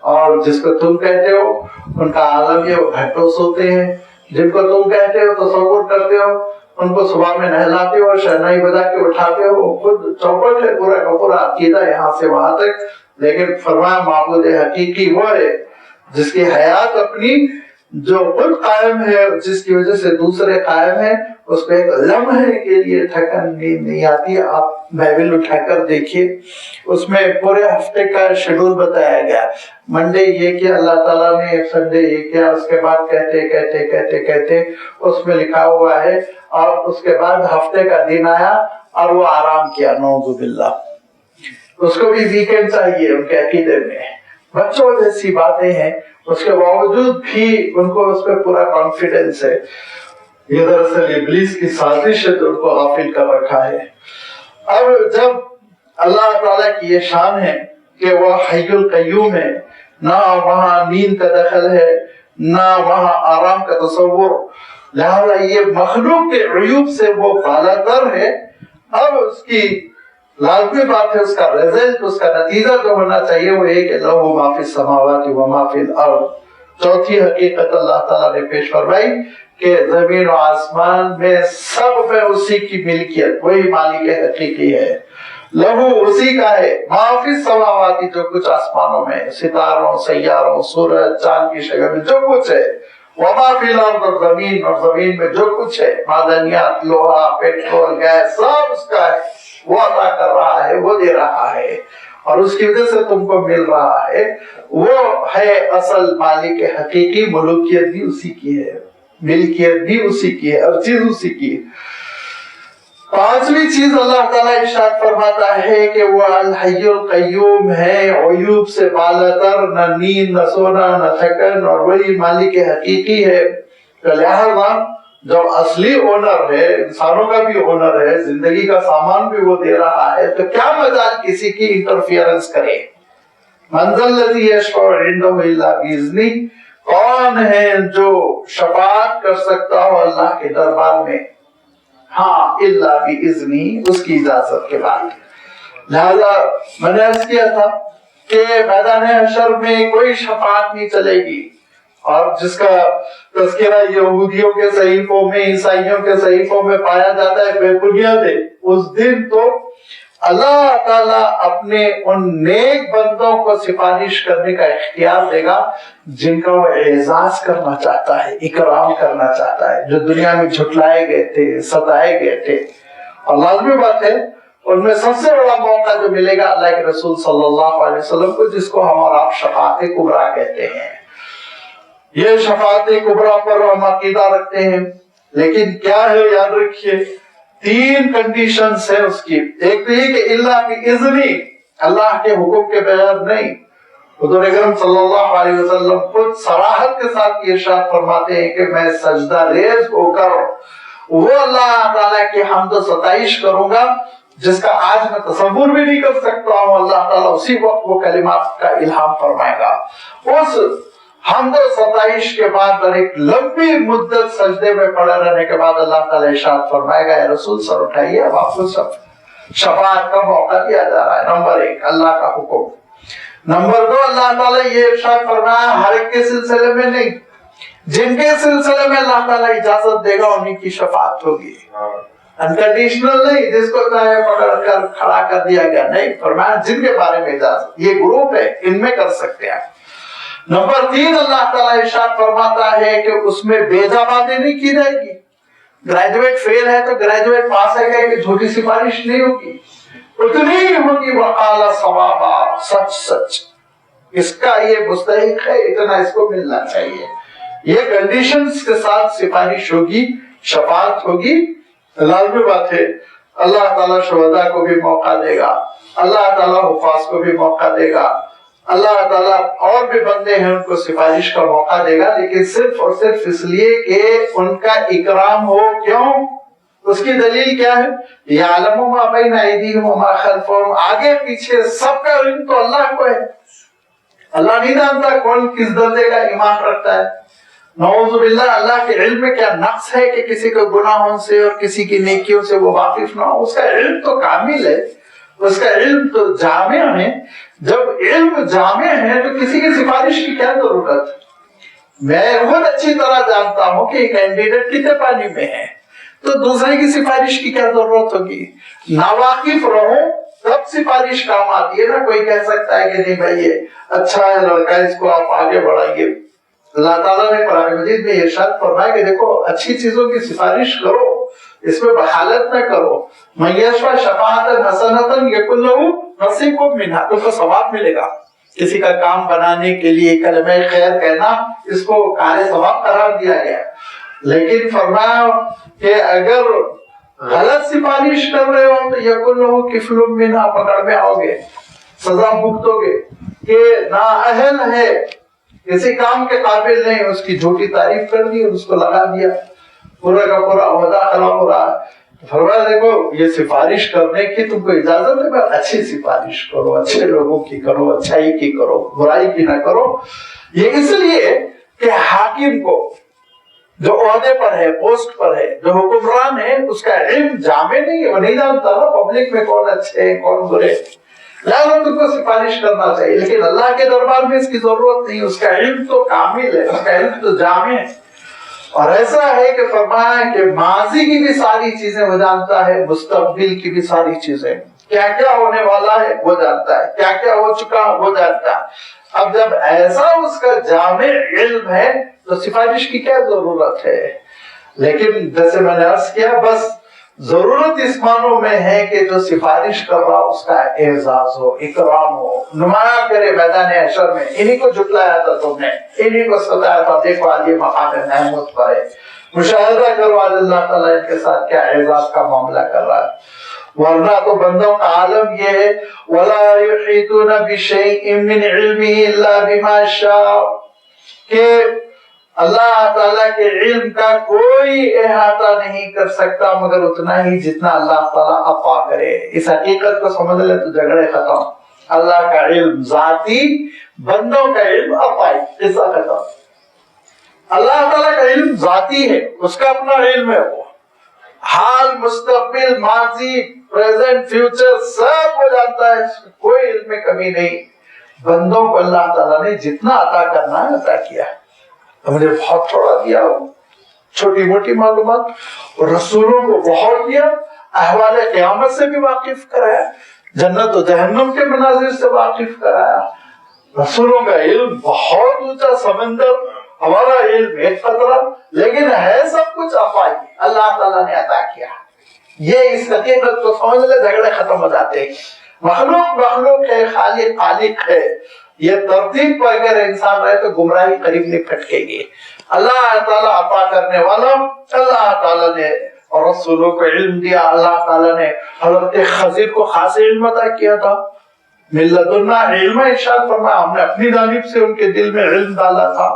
اور جس کو تم کہتے ہو ان کا عالم یہ وہ گھنٹوں سوتے ہیں، جن کو تم کہتے ہو تصور کرتے ہو ان کو صبح میں نہلاتے ہو، شہنائی بجا کے اٹھاتے ہو، خود چوپٹ ہے پورا کا پورا عقیدہ یہاں سے وہاں تک۔ لیکن فرمایا معبود حقیقی وہ ہے جس کی حیات اپنی جو خود قائم ہے، جس کی وجہ سے دوسرے قائم ہیں، اس پہ ایک لمحے کے لیے تھکن نیند نہیں آتی۔ آپ بائبل اٹھا کر دیکھیے، اس میں پورے ہفتے کا شیڈول بتایا گیا۔ منڈے یہ کیا اللہ تعالیٰ نے، سنڈے یہ کیا، اس کے بعد کہتے کہتے کہتے کہتے اس میں لکھا ہوا ہے، اور اس کے بعد ہفتے کا دن آیا اور وہ آرام کیا، نعوذ باللہ۔ اس کو بھی ویکینڈ چاہیے ان کے عقیدے میں، بچوں جیسی باتیں ہیں، اس کے باوجود بھی ان کو اس پہ پورا کانفیڈنس ہے۔ یہ دراصل ابلیس کی سازش ہے جو ان کو غافل کر رکھا ہے۔ اب جب اللہ تعالیٰ کی یہ شان ہے کہ وہ حی القیوم ہے، نہ وہاں نیند کا دخل ہے نہ وہاں آرام کا تصور، لہذا یہ مخلوق کے عیوب سے وہ بالا تر ہے۔ اب اس کی لازمی بات ہے، اس کا رزلٹ، اس کا نتیجہ جو ہونا چاہیے وہ یہ کہ لہو ما فی السماوات و ما فی الارض۔ چوتھی حقیقت اللہ تعالیٰ نے پیش فرمائی کہ زمین و آسمان میں سب میں اسی کی ملکیت، وہی مالک حقیقی ہے۔ لہو اسی کا ہے، ما فی السماوات جو کچھ آسمانوں میں، ستاروں، سیاروں، سورج، چاند کی شکل میں جو کچھ ہے، وما فی الارض اور زمین میں جو کچھ ہے، معدنیات، لوہا، پیٹرول، گیس، سب اس کا ہے۔ وہ عطا کر رہا ہے، وہ دے رہا ہے، اور اس کی وجہ سے تم کو مل رہا ہے۔ وہ ہے اصل مالک حقیقی، ملوکیت بھی اسی کی ہے، ملکیت بھی اسی کی ہے، ہر چیز اسی کی ہے۔ پانچویں چیز اللہ تعالیٰ ارشاد فرماتا ہے کہ وہ الحی القیوم ہے، عیوب سے بالاتر، نہ نیند، نہ سونا، نہ تھکن، اور وہی مالک حقیقی ہے۔ لہذا جب اصلی اونر ہے، انسانوں کا بھی اونر ہے، زندگی کا سامان بھی وہ دے رہا ہے، تو کیا مجال کسی کی انٹرفیئرنس کرے؟ من ذا الذی یشفع عنده الا باذنہ، کون ہے جو شفاعت کر سکتا ہو اللہ کے دربار میں؟ ہاں الا باذنہ، اس کی اجازت کے بعد۔ لہذا میں نے عرض کیا تھا کہ میدان حشر میں کوئی شفاعت نہیں چلے گی، اور جس کا تذکرہ یہودیوں کے صحیفوں میں، عیسائیوں کے صحیفوں میں پایا جاتا ہے بے بنیاد ہے، اس دن تو اللہ تعالیٰ اپنے ان نیک بندوں کو سفارش کرنے کا اختیار دے گا جن کا وہ اعزاز کرنا چاہتا ہے، اکرام کرنا چاہتا ہے، جو دنیا میں جھٹلائے گئے تھے، ستائے گئے تھے۔ اور لازمی بات ہے ان میں سب سے بڑا موقع جو ملے گا اللہ کے رسول صلی اللہ علیہ وسلم کو، جس کو ہم اور آپ شفاعت کبریٰ کہتے ہیں۔ یہ شفاعت کبریٰ پر ہم عقیدہ رکھتے ہیں، لیکن کیا ہے یاد رکھیے 3 کنڈیشنز ہیں اس کی۔ ایک تو یہ کہ اللہ باذنہ، اللہ کے حکم کے بغیر نہیں۔ حضور اکرم صلی اللہ علیہ وسلم خود صراحت کے ساتھ یہ ارشاد فرماتے ہیں کہ میں سجدہ ریز ہو کر وہ اللہ تعالیٰ کی حمد و ستائش کروں گا جس کا آج میں تصور بھی نہیں کر سکتا ہوں۔ اللہ تعالیٰ اسی وقت وہ کلمات کا الہام فرمائے گا۔ اس حمد و ستائش کے بعد اور ایک لمبی مدت سجدے میں پڑے رہنے کے بعد اللہ تعالیٰ ارشاد فرمائے گا اے رسول سر اٹھائیے، اب آپ کو شفاعت کا موقع دیا جا رہا ہے۔ نمبر 1 اللہ کا حکم۔ نمبر 2 اللہ تعالیٰ یہ ارشاد فرمایا ہر ایک کے سلسلے میں نہیں، جن کے سلسلے میں اللہ تعالیٰ اجازت دے گا انہیں کی شفاعت ہوگی، انکنڈیشنل نہیں، جس کو چاہے پکڑ کر کھڑا کر دیا گیا، نہیں، فرمایا جن کے بارے میں اجازت، یہ گروپ ہے ان میں کر سکتے ہیں۔ نمبر 3 اللہ تعالیٰ ارشاد فرماتا ہے کہ اس میں بیجا باتیں نہیں کی جائے گی۔ گریجویٹ فیل ہے تو گریجویٹ پاس ہے کہ جھوٹی سفارش نہیں ہوگی، اتنی ہی ہوگی وقال صوابا، سچ سچ اس کا یہ مستحق ہے، اتنا اس کو ملنا چاہیے. یہ کنڈیشنز کے ساتھ سفارش ہوگی، شفاعت ہوگی. لازمی بات ہے اللہ تعالیٰ شہداء کو بھی موقع دے گا، اللہ تعالیٰ حفاظ کو بھی موقع دے گا، اللہ تعالیٰ اور بھی بندے ہیں ان کو سفارش کا موقع دے گا، لیکن صرف اور صرف اس لیے کہ ان کا اکرام ہو. کیوں؟ اس کی دلیل کیا ہے؟ یعلم ما بین ایدیہم وما خلفہم، آگے پیچھے سب کا علم تو اللہ کو ہے. اللہ نہیں جانتا کون کس درجے کا ایمان رکھتا ہے. نعوذ باللہ اللہ کے علم میں کیا نقص ہے کہ کسی کے گناہوں سے اور کسی کی نیکیوں سے وہ واقف نہ ہو. اس کا علم تو کامل ہے، اس کا علم تو جامع ہے. جب علم جامع ہے تو کسی کی سفارش کی کیا ضرورت؟ میں خود اچھی طرح جانتا ہوں کہ کینڈیڈیٹ کتنے پانی میں ہے، تو دوسرے کی سفارش کی کیا ضرورت ہوگی؟ ناواقف رہو تب سفارش کام آتی ہے نا. کوئی کہہ سکتا ہے کہ نہیں بھائی یہ اچھا ہے لڑکا، اس کو آپ آگے بڑھائیے. اللہ تعالیٰ نے قرآن مجید میں ارشاد فرمایا کہ دیکھو اچھی چیزوں کی سفارش کرو، اس میں بخالت نہ کرو. من یشفع شفاعۃ حسنۃ یکن لہ نصیب منھا، تم کو ثواب ملے گا. کسی کا کام بنانے کے لیے کلمہ خیر کہنا اس کو کار ثواب قرار دیا گیا. لیکن فرمایا کہ اگر غلط سفارش کر رہے ہو تو یکن لہ کفل منھا، پکڑ میں آؤ گے، سزا بھگتو گے کہ نااہل ہے، کسی کام کے قابل نہیں. اس کی جھوٹی تعریف کر دی اور اس کو لگا دیا، پورا کا پورا عہدہ خراب ہو رہا ہے. فرمایا دیکھو یہ سفارش کرنے کی تم کو اجازت ہے، پر اچھی سفارش کرو، اچھے لوگوں کی کرو، اچھائی کی کرو، برائی کی نہ کرو. یہ اس لیے کہ حاکم کو جو عہدے پر ہے، پوسٹ پر ہے، جو حکمران ہے، اس کا علم جامع نہیں ہے، وہ نہیں جانتا نا پبلک میں کون اچھے ہیں کون برے. لہٰذا تم کو سفارش کرنا چاہیے، لیکن اللہ کے دربار میں اس کی ضرورت نہیں. اس کا علم تو کامل ہے، اس کا علم تو جامع ہے. اور ایسا ہے کہ فرمایا کہ ماضی کی بھی ساری چیزیں وہ جانتا ہے، مستقبل کی بھی ساری چیزیں، کیا کیا ہونے والا ہے وہ جانتا ہے، کیا کیا ہو چکا وہ جانتا ہے. اب جب ایسا اس کا جامع علم ہے تو سفارش کی کیا ضرورت ہے؟ لیکن جیسے میں نے عرض کیا، بس ضرورت اس معنوں میں ہے کہ جو سفارش کر رہا اس کا اعزاز ہو، اکرام ہو، نمایاں کرے میدان حشر میں. انہی کو جھٹلایا تھا تم نے، انہی کو ستایا تھا، دیکھو آج یہ مقام محمود پر ہے. مشاہدہ کرو آج اللہ تعالیٰ ان کے ساتھ کیا اعزاز کا معاملہ کر رہا ہے. ورنہ تو بندوں کا عالم یہ ہے وَلَا يُحِيطُونَ بِشَيْءٍ مِّنْ عِلْمِهِ إِلَّا بِمَا شَاءَ، کہ اللہ تعالیٰ کے علم کا کوئی احاطہ نہیں کر سکتا مگر اتنا ہی جتنا اللہ تعالیٰ عطا کرے. اس حقیقت کو سمجھ لے تو جھگڑے ختم. اللہ کا علم ذاتی، بندوں کا علم عطائی، قصہ ختم. اللہ تعالیٰ کا علم ذاتی ہے، اس کا اپنا علم ہے، وہ حال، مستقبل، ماضی، پریزنٹ، فیوچر سب وہ جانتا ہے، کوئی علم میں کمی نہیں. بندوں کو اللہ تعالیٰ نے جتنا عطا کرنا ہے عطا کیا ہے. مجھے بہت تھوڑا دیا، چھوٹی موٹی معلومات، اور رسولوں کو بہت دیا، احوال قیامت سے بھی واقف کرایا، جنت و جہنم کے مناظر سے واقف کرایا. رسولوں کا علم بہت اونچا سمندر، ہمارا علم ایک قطرہ، لیکن ہے سب کچھ عطائی، اللہ تعالیٰ نے عطا کیا. یہ اس حقیقت کو سمجھ لے، جھگڑے ختم ہو جاتے ہیں. مخلوق ہے، خالق ہے. یہ ترتیب پر اگر انسان رہے تو گمراہی قریب نہیں پھٹکے گی. اللہ تعالیٰ عطا کرنے والا، اللہ تعالیٰ نے اور رسولوں کو علم دیا. اللہ تعالیٰ نے حضرت خضر کو خاص علم عطا کیا تھا. من لدنا علم، ارشاد فرمایا ہم نے اپنی جانب سے ان کے دل میں علم ڈالا تھا.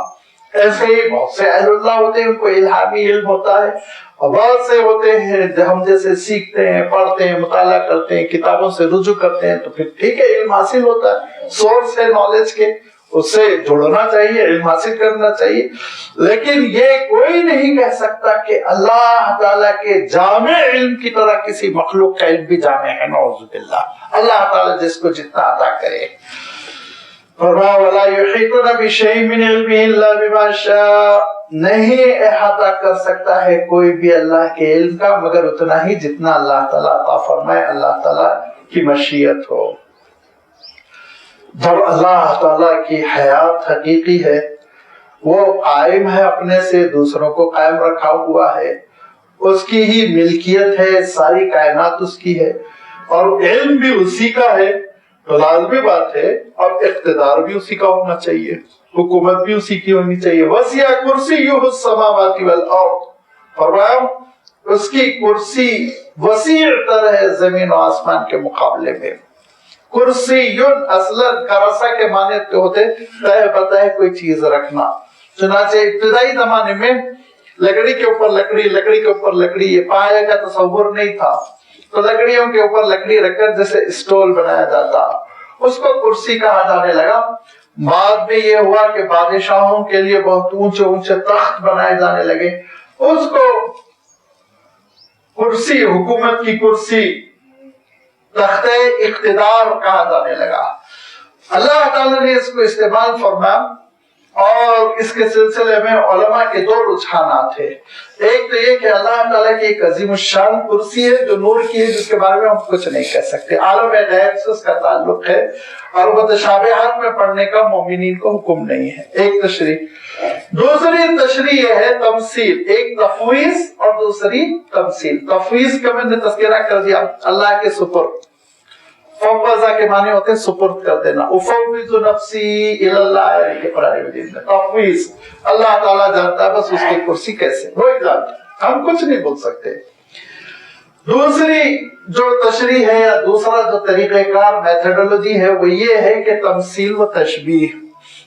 ایسے ہی بہت سے اہل اللہ ہوتے ہیں، ان کو الہامی علم ہوتا ہے، اور بہت سے ہوتے ہیں ہم جیسے سیکھتے ہیں، پڑھتے ہیں، مطالعہ کرتے ہیں، کتابوں سے رجوع کرتے ہیں، تو پھر ٹھیک ہے علم حاصل ہوتا ہے، سورس ہے نالج کے، اس سے جڑنا چاہیے، علم حاصل کرنا چاہیے. لیکن یہ کوئی نہیں کہہ سکتا کہ اللہ تعالیٰ کے جامع علم کی طرح کسی مخلوق کا علم بھی جامع ہے. نعوذ باللہ. اللہ تعالیٰ جس کو جتنا عطا کرے. فرمایا وَلَا يُحِيطُونَ بِشَيْءٍ مِّنْ عِلْمِهِ إِلَّا بِمَا شَاءَ، نہیں احاطہ کر سکتا ہے کوئی بھی اللہ کے علم کا مگر اتنا ہی جتنا اللہ تعالیٰ عطا فرمائے، اللہ تعالیٰ کی مشیت ہو. جب اللہ تعالیٰ کی حیات حقیقی ہے، وہ قائم ہے، اپنے سے دوسروں کو قائم رکھا ہوا ہے، اس کی ہی ملکیت ہے، ساری کائنات اس کی ہے. اور علم بھی اسی کا ہے تو لازمی بات ہے اب اقتدار بھی اسی کا ہونا چاہیے، حکومت بھی اسی کی ہونی چاہیے۔ وسیع کرسیہ السماوات والارض، فرمایا اس کی کرسی وسیع تر ہے زمین و آسمان کے مقابلے میں۔ کرسیون اصلاً کرسا کے معنی ہوتے تہ بتہ کوئی چیز رکھنا، چنانچہ ابتدائی زمانے میں لکڑی کے اوپر لکڑی، لکڑی کے اوپر لکڑی، یہ پائے کا تصور نہیں تھا تو لکڑیوں کے اوپر لکڑی رکھ کر جیسے اسٹول بنایا جاتا اس کو کرسی کہا جانے لگا۔ بعد میں یہ ہوا کہ بادشاہوں کے لیے بہت اونچے اونچے تخت بنائے جانے لگے، اس کو کرسی، حکومت کی کرسی، تخت اقتدار کہا جانے لگا۔ اللہ تعالیٰ نے اس کو استعمال فرمایا اور اس کے سلسلے میں علماء کے دو رجحانات ہیں۔ ایک تو یہ کہ اللہ تعالیٰ کی ایک عظیم الشان کرسی ہے جو نور کی ہے، جس کے بارے میں ہم کچھ نہیں کہہ سکتے، عالم غیب سے اس کا تعلق ہے اور متشابہات میں پڑھنے کا مومنین کو حکم نہیں ہے، ایک تشریح۔ دوسری تشریح یہ ہے تمثیل، ایک تفویض اور دوسری تمثیل۔ تفویض کا میں نے تذکرہ کر دیا، اللہ کے سپرد، فوضہ کے معنی ہوتے ہیں سپرد کر دینا، افوض نفسی الی اللہ ہے کہ قرآن مجید میں تفویض، اللہ تعالیٰ جانتا ہے بس اس کی کرسی کیسے، وہی جانتا ہے، ہم کچھ نہیں بول سکتے۔ دوسری جو تشریح ہے یا دوسرا جو طریقہ کار میتھڈولوجی ہے وہ یہ ہے کہ تمثیل و تشبیہ،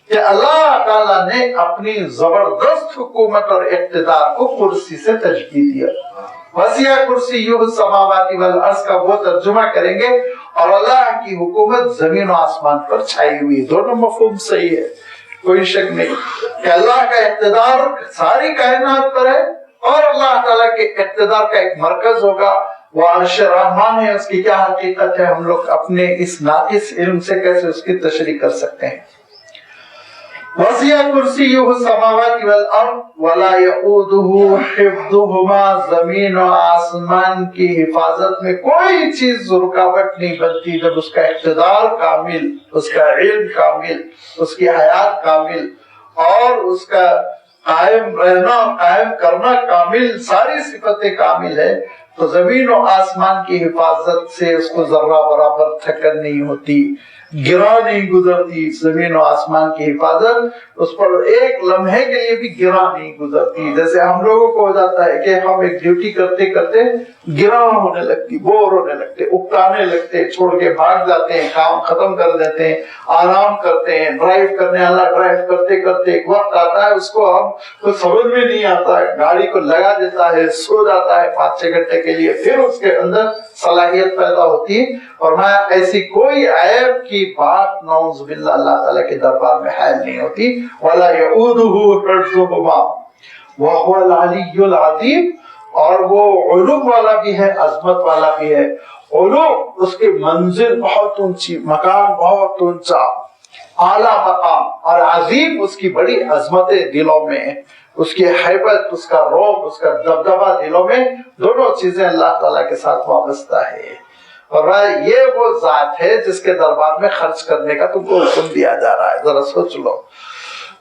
کہ اللہ تعالیٰ نے اپنی زبردست حکومت اور اقتدار کو کرسی سے تشبیہ دیا۔ وسیع کرسیہ السماوات والارض کا وہ ترجمہ کریں گے اور اللہ کی حکومت زمین و آسمان پر چھائی ہوئی، دونوں مفہوم صحیح ہے، کوئی شک نہیں کہ اللہ کا اقتدار ساری کائنات پر ہے اور اللہ تعالیٰ کے اقتدار کا ایک مرکز ہوگا، وہ عرش رحمان ہے، اس کی کیا حقیقت ہے ہم لوگ اپنے اس ناقص علم سے کیسے اس کی تشریح کر سکتے ہیں۔ وسیع کرسیہ السماوات والارض ولا یؤودہ حفظہما، زمین و آسمان کی حفاظت میں کوئی چیز رکاوٹ نہیں بنتی جب اس کا اقتدار کامل، اس کا علم کامل، اس کی حیات کامل اور اس کا قائم رہنا قائم کرنا کامل، ساری صفتیں کامل ہے تو زمین و آسمان کی حفاظت سے اس کو ذرہ برابر تھکن نہیں ہوتی، گرا نہیں گزرتی۔ زمین و آسمان کی حفاظت اس پر ایک لمحے کے لیے بھی گرا نہیں گزرتی، جیسے ہم لوگوں کو ہو جاتا ہے کہ ہم ایک ڈیوٹی کرتے کرتے گرا ہونے لگتی، بور ہونے لگتے، اکتانے لگتے، چھوڑ کے بھاگ جاتے ہیں، کام ختم کر دیتے ہیں، آرام کرتے ہیں، ڈرائیو کرنے والا ڈرائیو کرتے کرتے ایک وقت آتا ہے اس کو ہم کچھ سمجھ میں نہیں آتا ہے، گاڑی کو لگا دیتا ہے، سو جاتا ہے 5-6 گھنٹے کے لیے، پھر اس کے اندر صلاحیت پیدا ہوتی ہے۔ اور میں ایسی کوئی عیب کی بات نعوذ باللہ اللہ تعالیٰ کے دربار میں حائل نہیں ہوتی۔ وَلَا يَؤُودُهُ حِفْظُهُمَا وَهُوَ الْعَلِيُّ الْعَظِيمُ، اور وہ علو والا بھی ہے، عظمت والا بھی ہے۔ علو اس کی منزل بہت اونچی، مکان بہت اونچا، اعلیٰ مقام، اور عظیم اس کی بڑی عظمتیں دلوں میں، اس کی حیبت، اس کا رعب، اس کا دبدبہ دلوں میں، دونوں چیزیں اللہ تعالیٰ کے ساتھ وابستہ ہے۔ اور یہ وہ ذات ہے جس کے دربار میں خرچ کرنے کا تم کو حکم دیا جا رہا ہے۔ ذرا سوچ لو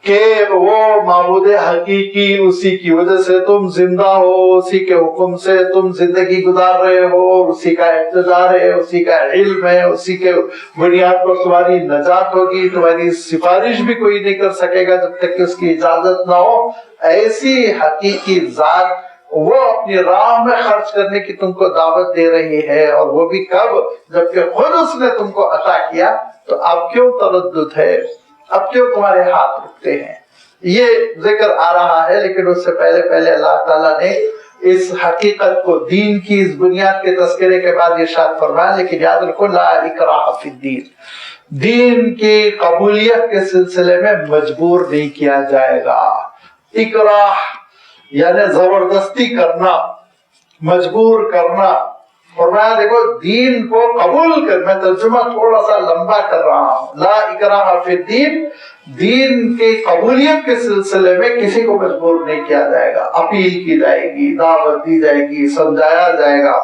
کہ وہ معبود حقیقی، اسی کی وجہ سے تم زندہ ہو، اسی کے حکم سے تم زندگی گزار رہے ہو، اسی کا اقتدار ہے، اسی کا علم ہے، اسی کے بنیاد پر تمہاری نجات ہوگی، تمہاری سفارش بھی کوئی نہیں کر سکے گا جب تک کہ اس کی اجازت نہ ہو۔ ایسی حقیقی ذات وہ اپنی راہ میں خرچ کرنے کی تم کو دعوت دے رہی ہے، اور وہ بھی کب؟ جبکہ خود اس نے تم کو عطا کیا، تو اب کیوں تردد ہے؟ اب کیوں تمہارے ہاتھ رکتے ہیں؟ یہ ذکر آ رہا ہے، لیکن اس سے پہلے اللہ تعالیٰ نے اس حقیقت کو، دین کی اس بنیاد کے تذکرے کے بعد ارشاد فرمایا، لیکن یاد رکھو لا اکراہ فی الدین، دین کی قبولیت کے سلسلے میں مجبور نہیں کیا جائے گا۔ اکراہ یعنی زبردستی کرنا، مجبور کرنا۔ فرمایا دیکھو دین کو قبول کر، میں ترجمہ تھوڑا سا لمبا کر رہا ہوں، لا اکراہ فی الدین، دین کی قبولیت کے سلسلے میں کسی کو مجبور نہیں کیا جائے گا، اپیل کی جائے گی، دعوت دی جائے گی، سمجھایا جائے گا،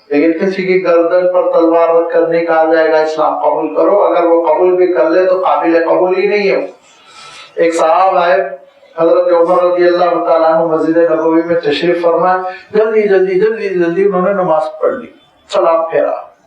لیکن کسی کی گردن پر تلوار رکھ کر نہیں کہا جائے گا اسلام قبول کرو۔ اگر وہ قبول بھی کر لے تو قابل قبول ہی نہیں ہے۔ ایک صاحب آئے، حضرت عمر رضی اللہ تعالیٰ عنہ مسجد نبوی میں تشریف فرمائے، جلدی انہوں نے نماز پڑھ لی، سلام پھیرا،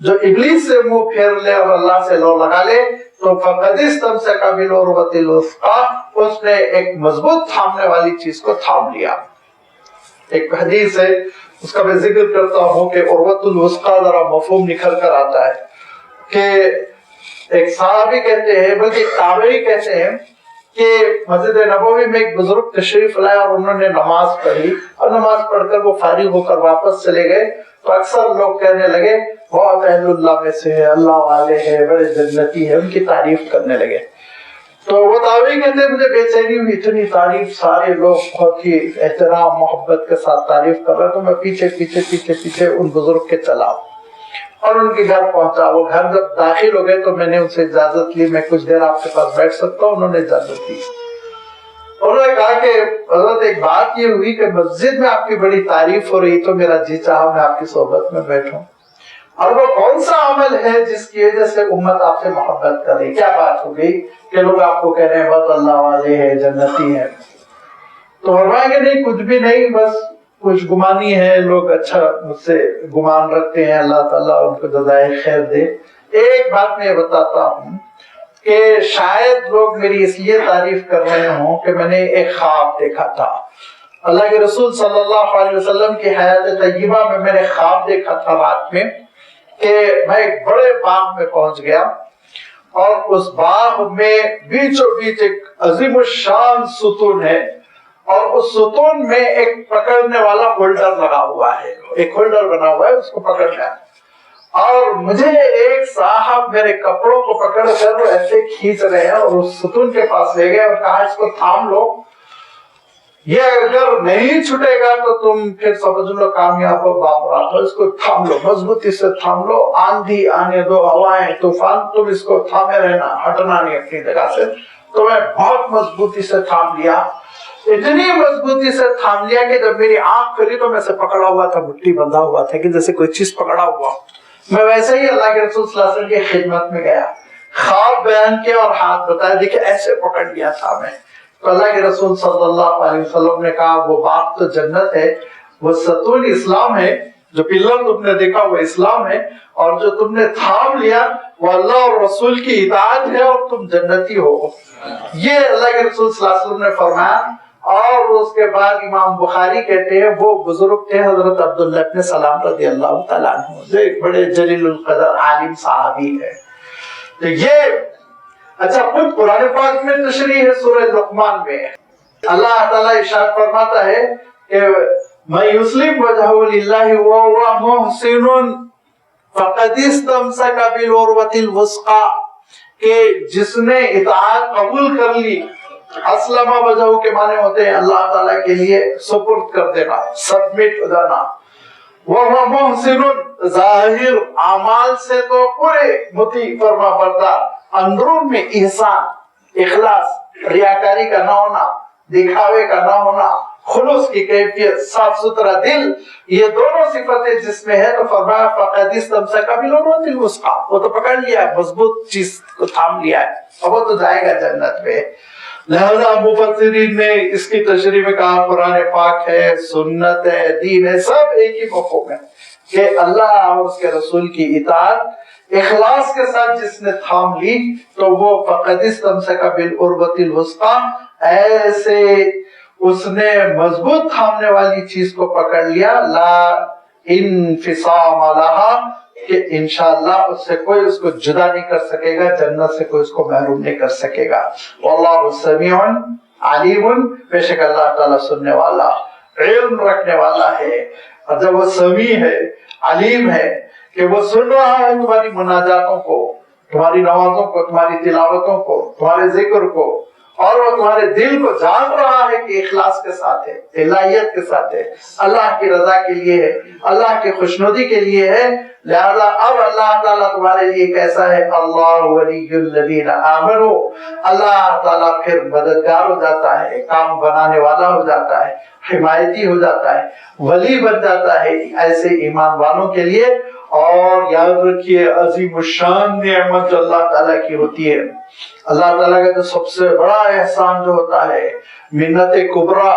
جو ابلیس سے منہ پھیر لے اور اللہ سے لو لگا لے تو فقد استمسک بالعروۃ الوثقی، اس نے ایک مضبوط تھامنے والی چیز کو تھام لیا۔ ایک حدیث ہے، اس کا میں ذکر کرتا ہوں کہ عروۃ الوثقی ذرا مفہوم نکھر کر آتا ہے کہ ایک صحابی کہتے ہیں، بلکہ تابعی کہتے ہیں کہ مسجد نبوی میں ایک بزرگ تشریف لائے اور انہوں نے نماز پڑھی، اور نماز پڑھ کر وہ فارغ ہو کر واپس چلے گئے تو اکثر لوگ کہنے لگے بہت اہل اللہ میں سے ہے، اللہ والے ہیں، بڑے جنتی ہیں، ان کی تعریف کرنے لگے۔ تو وہ تابعی کہتے ہیں مجھے بے چینی ہوئی، اتنی تعریف، سارے لوگ بہت ہی احترام محبت کے ساتھ تعریف کر رہے، تو میں پیچھے پیچھے پیچھے پیچھے ان بزرگ کے چلا اور ان کے گھر پہنچا۔ وہ گھر جب داخل ہو گئے تو میں نے ان سے اجازت لی، میں کچھ دیر آپ کے پاس بیٹھ سکتا ہوں؟ انہوں نے اجازت دی۔ انہوں نے کہا کہ حضرت ایک بات یہ ہوئی کہ مسجد میں آپ کی بڑی تعریف ہو رہی تو میرا جی چاہا میں آپ کی صحبت میں بیٹھوں، اور وہ کون سا عمل ہے جس کی وجہ سے امت آپ سے محبت کر رہی؟ کیا بات ہو گئی کہ لوگ آپ کو کہہ رہے ہیں بہت اللہ والے ہیں، جنتی ہیں؟ تو فرمایا کہ نہیں، کچھ بھی نہیں، بس کچھ گمانی ہے، لوگ اچھا مجھ سے گمان رکھتے ہیں، اللہ تعالیٰ ان کو جزائے خیر دے۔ ایک بات میں بتاتا ہوں کہ شاید لوگ میری اس لیے تعریف کر رہے ہوں کہ میں نے ایک خواب دیکھا تھا۔ اللہ کے رسول صلی اللہ علیہ وسلم کی حیات طیبہ میں نے خواب دیکھا تھا رات میں کہ میں ایک بڑے باغ میں پہنچ گیا اور اس باغ میں بیچوں بیچ ایک عظیم الشان ستون ہے، اور اس ستون میں ایک پکڑنے والا ہولڈر لگا ہوا ہے، ایک ہولڈر بنا ہوا ہے، اس کو پکڑنا ہے۔ اور مجھے ایک صاحب میرے کپڑوں کو پکڑ کر ایسے کھینچ رہے ہیں اور اس ستون کے پاس لے گئے اور کہا اس کو تھام لو، یہ اگر نہیں چھٹے گا تو تم پھر سمجھ لو کامیاب ہو بامراد ہو، اس کو تھام لو، مضبوطی سے تھام لو، آندھی آنے دو، ہوائیں طوفان، تم اس کو تھامے رہنا، ہٹنا نہیں اپنی جگہ سے۔ تو میں بہت مضبوطی سے تھام لیا، اتنی مضبوطی سے تھام لیا کہ جب میری آنکھ کھلی تو میں سے پکڑا ہوا تھا، مٹھی بندھا ہوا تھا کہ جیسے کوئی چیز پکڑا ہوا۔ میں ویسے ہی اللہ کے رسول صلی اللہ علیہ وسلم کی خدمت میں گیا، خواب بیان کیا اور ہاتھ بتایا، دیکھیں ایسے پکڑ لیا تھا میں۔ تو اللہ کے رسول صلی اللہ علیہ وسلم نے کہا وہ باغ تو جنت ہے، وہ ستون اسلام ہے، جو پلر تم نے دیکھا وہ اسلام ہے، اور جو تم نے تھام لیا وہ اللہ اور رسول کی اطاعت ہے اور تم جنتی ہو۔ یہ اللہ کے رسول صلی اللہ علیہ وسلم نے فرمایا۔ اور اس کے بعد امام بخاری کہتے ہیں وہ بزرگ تھے حضرت عبداللہ ابن سلام رضی اللہ تعالیٰ عنہ، جو ایک بڑے جلیل القدر عالم صحابی ہے۔ تو یہ اچھا خود قرآن پاک میں تشریح ہے، سورہ لقمان میں اللہ تعالیٰ ارشاد فرماتا ہے کہ من یسلم وجہہ للہ وہو محسن فقد استمسک بالعروۃ الوثقی، کہ جس نے اطاعت قبول کر لی، اسلم وجہہ کے معنی ہوتے ہیں اللہ تعالیٰ کے لیے سپرد کر دینا، سبمٹ ہو جانا۔ وہ محسن، ظاہر اعمال سے تو پورے مطیع فرما بردار، اندرون میں احسان، اخلاص، ریاکاری کا نہ ہونا، دکھاوے کا نہ ہونا، خلوص کی کیفیت، صاف ستھرا دل، یہ دونوں صفتیں جس میں ہے تو فرمایا فقد استمسک بالعروۃ الوثقی، وہ تو پکڑ لیا ہے، مضبوط چیز کو تھام لیا ہے، اب وہ تو جائے گا جنت میں۔ لہذا مفسرین نے اس کی تشریح میں کہا قرآن پاک ہے، سنت ہے، دین ہے، سب ایک ہی مفہوم ہے کہ اللہ اور اس کے رسول کی اطاعت اخلاص کے ساتھ جس نے تھام لی تو وہ فقد استمسک بالعروۃ الوثقی، ایسے اس نے مضبوط تھامنے والی چیز کو پکڑ لیا، لا انفصام لہا، کہ انشاءاللہ اس سے کوئی اس کو جدا نہیں کر سکے گا، جنت سے کوئی اس کو محروم نہیں کر سکے گا۔ واللہ سمیع علیم، بے شک اللہ تعالیٰ سننے والا، علم رکھنے والا ہے۔ اور جب وہ سمیع ہے، علیم ہے، کہ وہ سن رہا ہے تمہاری مناجاتوں کو، تمہاری نمازوں کو، تمہاری تلاوتوں کو، تمہارے ذکر کو، اور وہ تمہارے دل کو جان رہا ہے کہ اخلاص کے ساتھ ہے، الہیت کے ساتھ ہے، اللہ کی رضا کے لیے ہے، اللہ کی خوشنودی کے لیے ہے، لہذا اب اللہ تعالیٰ تمہارے لیے کیسا ہے؟ اللہ ولی الذین آمنوا، اللہ تعالیٰ پھر مددگار ہو جاتا ہے، کام بنانے والا ہو جاتا ہے، حمایتی ہو جاتا ہے، ولی بن جاتا ہے ایسے ایمان والوں کے لیے۔ اور یاد رکھیے عظیم الشان نعمت جو اللہ تعالیٰ کی ہوتی ہے، اللہ تعالیٰ کا جو سب سے بڑا احسان جو ہوتا ہے، منت کبریٰ،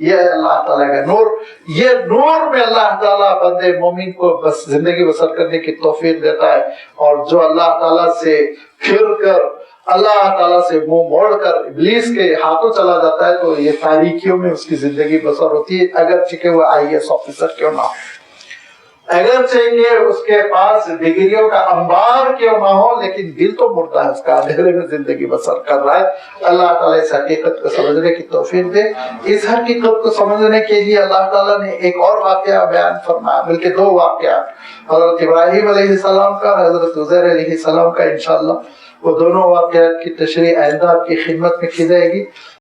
یہ اللہ تعالیٰ کا نور. یہ نور میں اللہ تعالیٰ بندے مومن کو بس زندگی بسر کرنے کی توفیق دیتا ہے. اور جو اللہ تعالیٰ سے پھر کر اللہ تعالیٰ سے منہ موڑ کر ابلیس کے ہاتھوں چلا جاتا ہے تو یہ تاریکیوں میں اس کی زندگی بسر ہوتی ہے، اگرچہ کہ وہ IAS آفیسر کیوں نہ ہو، اگرچہ کہ اس کے پاس ڈگریوں کا انبار کیوں نہ ہو، لیکن دل تو مردہ ہے، اس کا اندھیرے میں زندگی بسر کر رہا ہے. اللہ تعالیٰ اس حقیقت کو سمجھنے کی توفیق دے. اس حقیقت کو سمجھنے کے لیے اللہ تعالیٰ نے ایک اور واقعہ بیان فرمایا، بلکہ دو واقعات، حضرت ابراہیم علیہ السلام کا اور حضرت عزیر علیہ السلام کا. انشاءاللہ وہ دونوں واقعات کی تشریح آئندہ آپ کی خدمت میں کی جائے گی.